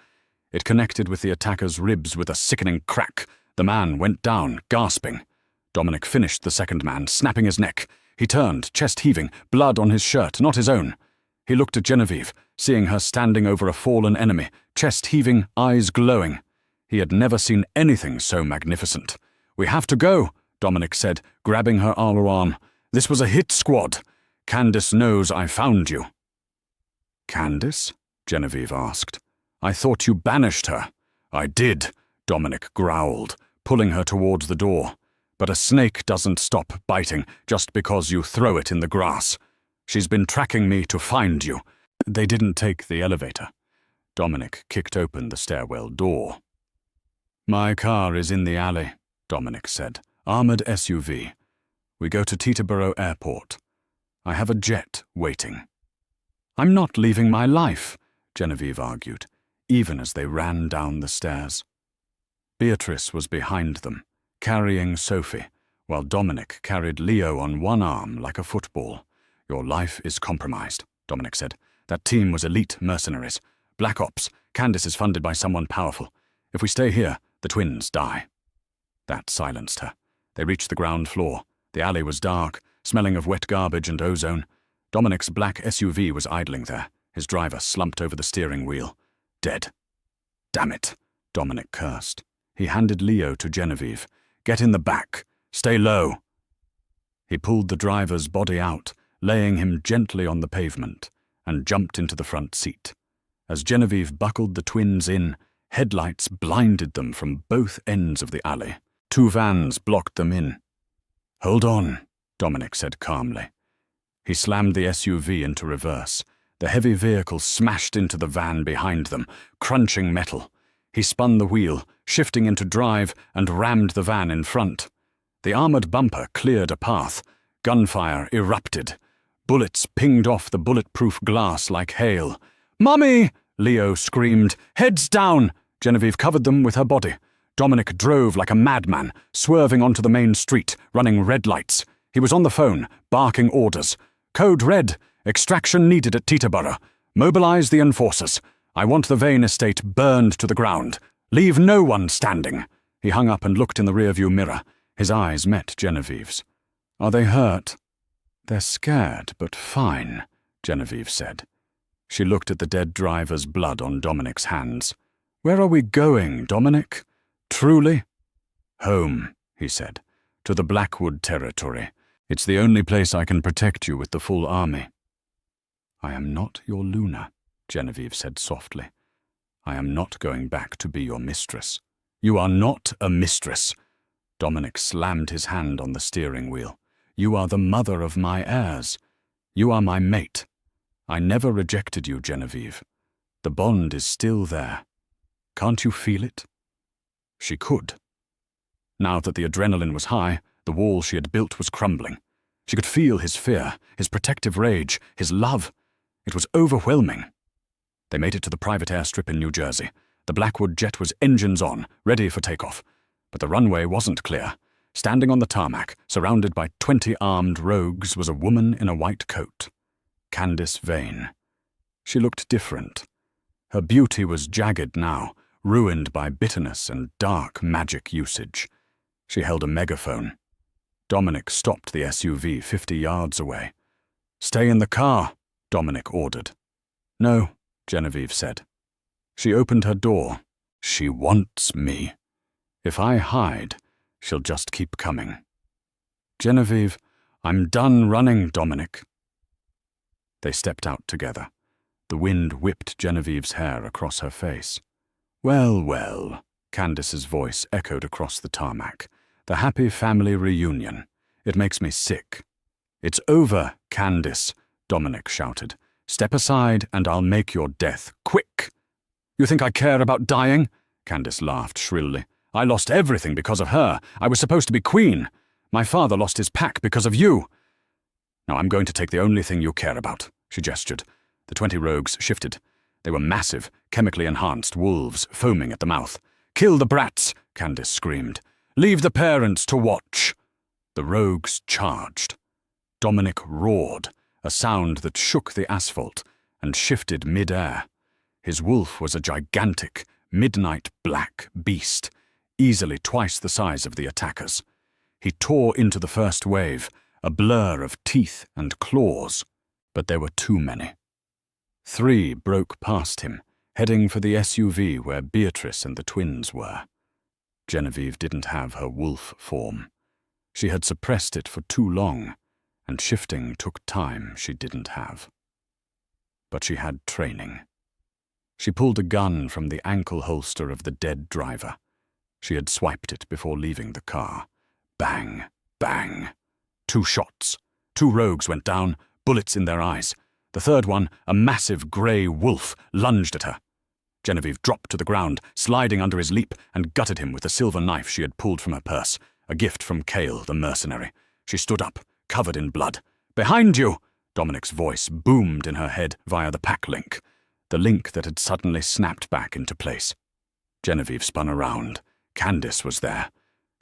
It connected with the attacker's ribs with a sickening crack. The man went down, gasping. Dominic finished the second man, snapping his neck. He turned, chest heaving, blood on his shirt, not his own. He looked at Genevieve, seeing her standing over a fallen enemy, chest heaving, eyes glowing. He had never seen anything so magnificent. "We have to go," Dominic said, grabbing her arm. "This was a hit squad. Candace knows I found you." "Candace?" Genevieve asked. "I thought you banished her." "I did," Dominic growled, pulling her towards the door. "But a snake doesn't stop biting just because you throw it in the grass. She's been tracking me to find you." They didn't take the elevator. Dominic kicked open the stairwell door. "My car is in the alley," Dominic said. "Armored SUV. We go to Teterboro Airport. I have a jet waiting." "I'm not leaving my life," Genevieve argued, even as they ran down the stairs. Beatrice was behind them, carrying Sophie, while Dominic carried Leo on one arm like a football. "Your life is compromised," Dominic said. "That team was elite mercenaries. Black Ops. Candace is funded by someone powerful. If we stay here, the twins die." That silenced her. They reached the ground floor. The alley was dark, smelling of wet garbage and ozone. Dominic's black SUV was idling there, his driver slumped over the steering wheel. Dead. "Damn it," Dominic cursed. He handed Leo to Genevieve. "Get in the back. Stay low." He pulled the driver's body out, laying him gently on the pavement, and jumped into the front seat. As Genevieve buckled the twins in, headlights blinded them from both ends of the alley. 2 vans blocked them in. "Hold on," Dominic said calmly. He slammed the SUV into reverse. The heavy vehicle smashed into the van behind them, crunching metal. He spun the wheel, shifting into drive, and rammed the van in front. The armored bumper cleared a path. Gunfire erupted. Bullets pinged off the bulletproof glass like hail. "Mummy!" Leo screamed. "Heads down!" Genevieve covered them with her body. Dominic drove like a madman, swerving onto the main street, running red lights. He was on the phone, barking orders. "Code red. Extraction needed at Teterboro. Mobilize the enforcers. I want the Vane estate burned to the ground. Leave no one standing." He hung up and looked in the rearview mirror. His eyes met Genevieve's. "Are they hurt?" "They're scared, but fine," Genevieve said. She looked at the dead driver's blood on Dominic's hands. "Where are we going, Dominic? Truly?" "Home," he said. "To the Blackwood territory. It's the only place I can protect you with the full army." "I am not your Luna," Genevieve said softly. "I am not going back to be your mistress." "You are not a mistress." Dominic slammed his hand on the steering wheel. "You are the mother of my heirs. You are my mate. I never rejected you, Genevieve. The bond is still there. Can't you feel it?" She could. Now that the adrenaline was high, the wall she had built was crumbling. She could feel his fear, his protective rage, his love. It was overwhelming. They made it to the private airstrip in New Jersey. The Blackwood jet was engines on, ready for takeoff. But the runway wasn't clear. Standing on the tarmac, surrounded by 20 armed rogues, was a woman in a white coat. Candace Vane. She looked different. Her beauty was jagged now, ruined by bitterness and dark magic usage. She held a megaphone. Dominic stopped the SUV 50 yards away. "Stay in the car," Dominic ordered. "No," Genevieve said. She opened her door. "She wants me. If I hide, she'll just keep coming." "Genevieve, I'm done running, Dominic." They stepped out together. The wind whipped Genevieve's hair across her face. "Well, well," Candace's voice echoed across the tarmac. "The happy family reunion. It makes me sick." "It's over, Candace," Dominic shouted. "Step aside and I'll make your death quick." "You think I care about dying?" Candace laughed shrilly. "I lost everything because of her. I was supposed to be queen. My father lost his pack because of you. Now I'm going to take the only thing you care about," she gestured. The 20 rogues shifted. They were massive, chemically enhanced wolves, foaming at the mouth. "Kill the brats," Candace screamed. "Leave the parents to watch." The rogues charged. Dominic roared, a sound that shook the asphalt and shifted mid-air. His wolf was a gigantic, midnight black beast, easily twice the size of the attackers. He tore into the first wave, a blur of teeth and claws, but there were too many. 3 broke past him, heading for the SUV where Beatrice and the twins were. Genevieve didn't have her wolf form. She had suppressed it for too long, and shifting took time she didn't have. But she had training. She pulled a gun from the ankle holster of the dead driver. She had swiped it before leaving the car. Bang, bang. 2 shots. 2 rogues went down, bullets in their eyes. The third one, a massive grey wolf, lunged at her. Genevieve dropped to the ground, sliding under his leap, and gutted him with the silver knife she had pulled from her purse, a gift from Cale, the mercenary. She stood up, covered in blood. "Behind you!" Dominic's voice boomed in her head via the pack link, the link that had suddenly snapped back into place. Genevieve spun around. Candace was there.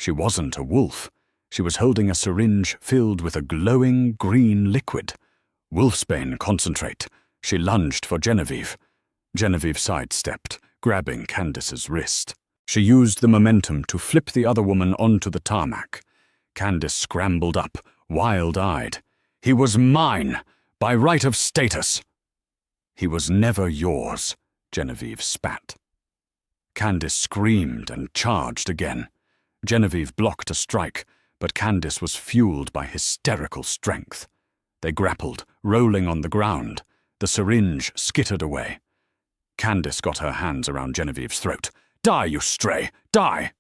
She wasn't a wolf. She was holding a syringe filled with a glowing green liquid. Wolfsbane concentrate. She lunged for Genevieve. Genevieve sidestepped, grabbing Candace's wrist. She used the momentum to flip the other woman onto the tarmac. Candace scrambled up, wild-eyed. "He was mine, by right of status." "He was never yours," Genevieve spat. Candace screamed and charged again. Genevieve blocked a strike, but Candace was fueled by hysterical strength. They grappled, rolling on the ground. The syringe skittered away. Candace got her hands around Genevieve's throat. "Die, you stray! Die!"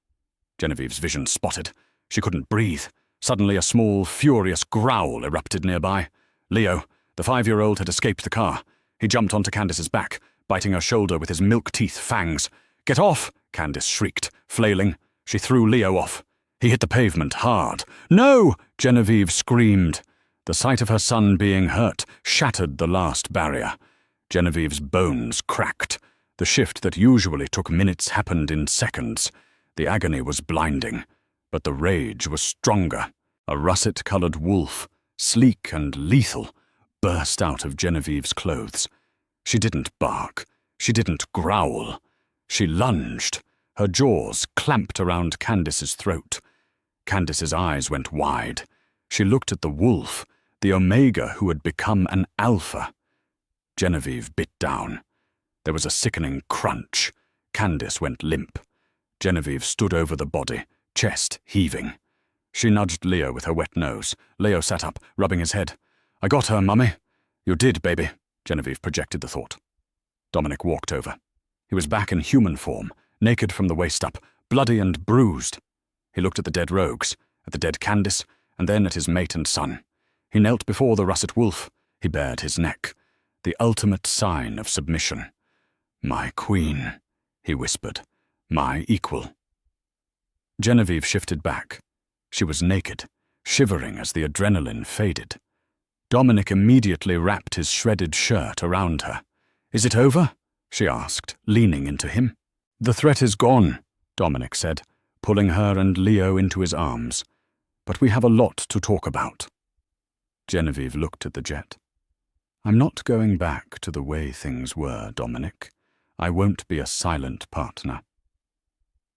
Genevieve's vision spotted. She couldn't breathe. Suddenly a small, furious growl erupted nearby. Leo, the 5-year-old, had escaped the car. He jumped onto Candace's back, biting her shoulder with his milk-teeth fangs. "Get off!" Candace shrieked, flailing. She threw Leo off. He hit the pavement hard. "No!" Genevieve screamed. The sight of her son being hurt shattered the last barrier. Genevieve's bones cracked. The shift that usually took minutes happened in seconds. The agony was blinding, but the rage was stronger. A russet-colored wolf, sleek and lethal, burst out of Genevieve's clothes. She didn't bark. She didn't growl. She lunged. Her jaws clamped around Candace's throat. Candace's eyes went wide. She looked at the wolf, the Omega who had become an Alpha. Genevieve bit down. There was a sickening crunch. Candace went limp. Genevieve stood over the body, chest heaving. She nudged Leo with her wet nose. Leo sat up, rubbing his head. "I got her, Mummy." "You did, baby," Genevieve projected the thought. Dominic walked over. He was back in human form, naked from the waist up, bloody and bruised. He looked at the dead rogues, at the dead Candace, and then at his mate and son. He knelt before the russet wolf. He bared his neck, the ultimate sign of submission. "My queen," he whispered, "my equal." Genevieve shifted back. She was naked, shivering as the adrenaline faded. Dominic immediately wrapped his shredded shirt around her. "Is it over?" she asked, leaning into him. "The threat is gone," Dominic said, pulling her and Leo into his arms. "But we have a lot to talk about." Genevieve looked at the jet. "I'm not going back to the way things were, Dominic. I won't be a silent partner."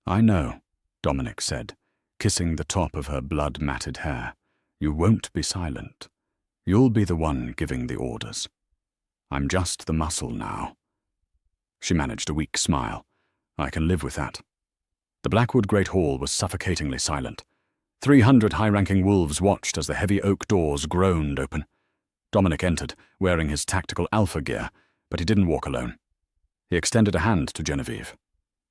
"I know," Dominic said, kissing the top of her blood-matted hair. "You won't be silent. You'll be the one giving the orders. I'm just the muscle now." She managed a weak smile. "I can live with that." The Blackwood Great Hall was suffocatingly silent. 300 high-ranking wolves watched as the heavy oak doors groaned open. Dominic entered, wearing his tactical alpha gear, but he didn't walk alone. He extended a hand to Genevieve.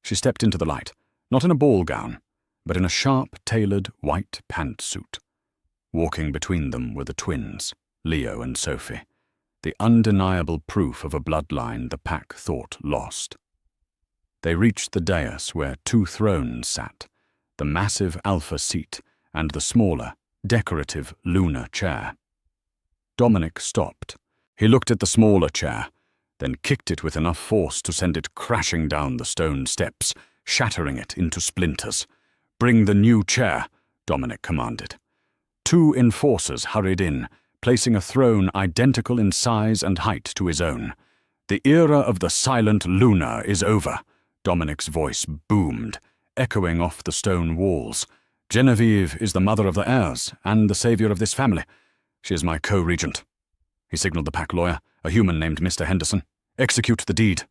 She stepped into the light, not in a ball gown, but in a sharp-tailored white pantsuit. Walking between them were the twins, Leo and Sophie, the undeniable proof of a bloodline the pack thought lost. They reached the dais where 2 thrones sat, the massive alpha seat and the smaller, decorative lunar chair. Dominic stopped. He looked at the smaller chair, then kicked it with enough force to send it crashing down the stone steps, shattering it into splinters. "Bring the new chair," Dominic commanded. 2 enforcers hurried in, placing a throne identical in size and height to his own. "The era of the silent Luna is over," Dominic's voice boomed, echoing off the stone walls. "Genevieve is the mother of the heirs and the savior of this family. She is my co-regent." He signaled the pack lawyer, a human named Mr. Henderson. "Execute the deed."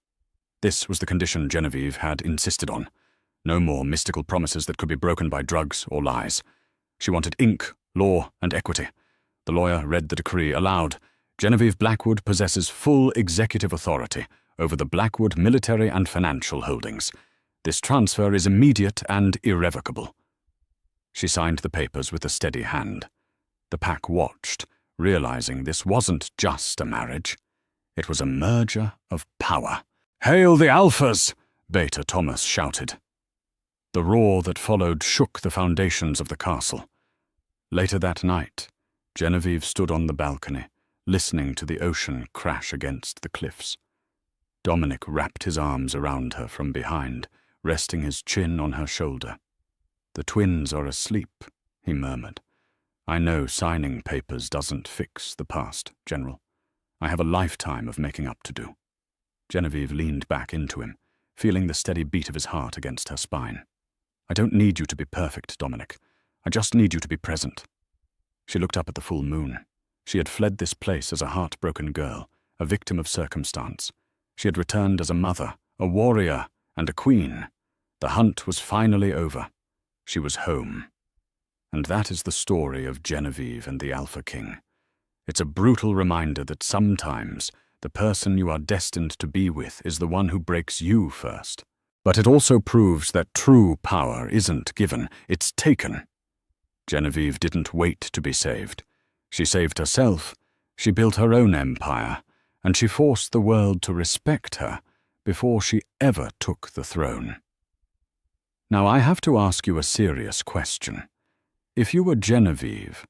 This was the condition Genevieve had insisted on. No more mystical promises that could be broken by drugs or lies. She wanted ink, law, and equity. The lawyer read the decree aloud. "Genevieve Blackwood possesses full executive authority over the Blackwood military and financial holdings. This transfer is immediate and irrevocable." She signed the papers with a steady hand. The pack watched, realizing this wasn't just a marriage. It was a merger of power. "Hail the Alphas!" Beta Thomas shouted. The roar that followed shook the foundations of the castle. Later that night, Genevieve stood on the balcony, listening to the ocean crash against the cliffs. Dominic wrapped his arms around her from behind, resting his chin on her shoulder. "The twins are asleep," he murmured. "I know signing papers doesn't fix the past, General. I have a lifetime of making up to do." Genevieve leaned back into him, feeling the steady beat of his heart against her spine. "I don't need you to be perfect, Dominic. I just need you to be present." She looked up at the full moon. She had fled this place as a heartbroken girl, a victim of circumstance. She had returned as a mother, a warrior, and a queen. The hunt was finally over. She was home. And that is the story of Genevieve and the Alpha King. It's a brutal reminder that sometimes the person you are destined to be with is the one who breaks you first. But it also proves that true power isn't given, it's taken. Genevieve didn't wait to be saved. She saved herself, she built her own empire, and she forced the world to respect her before she ever took the throne. Now I have to ask you a serious question. If you were Genevieve,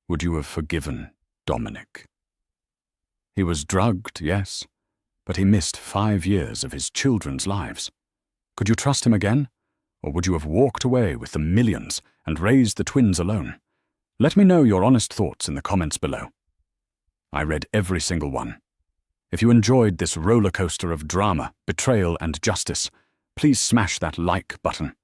would you have forgiven Dominic? He was drugged, yes, but he missed 5 years of his children's lives. Could you trust him again? Or would you have walked away with the millions and raised the twins alone? Let me know your honest thoughts in the comments below. I read every single one. If you enjoyed this roller coaster of drama, betrayal, and justice, please smash that like button.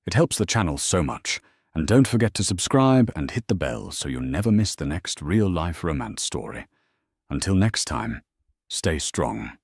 It helps the channel so much. And don't forget to subscribe and hit the bell so you never miss the next real-life romance story. Until next time, stay strong.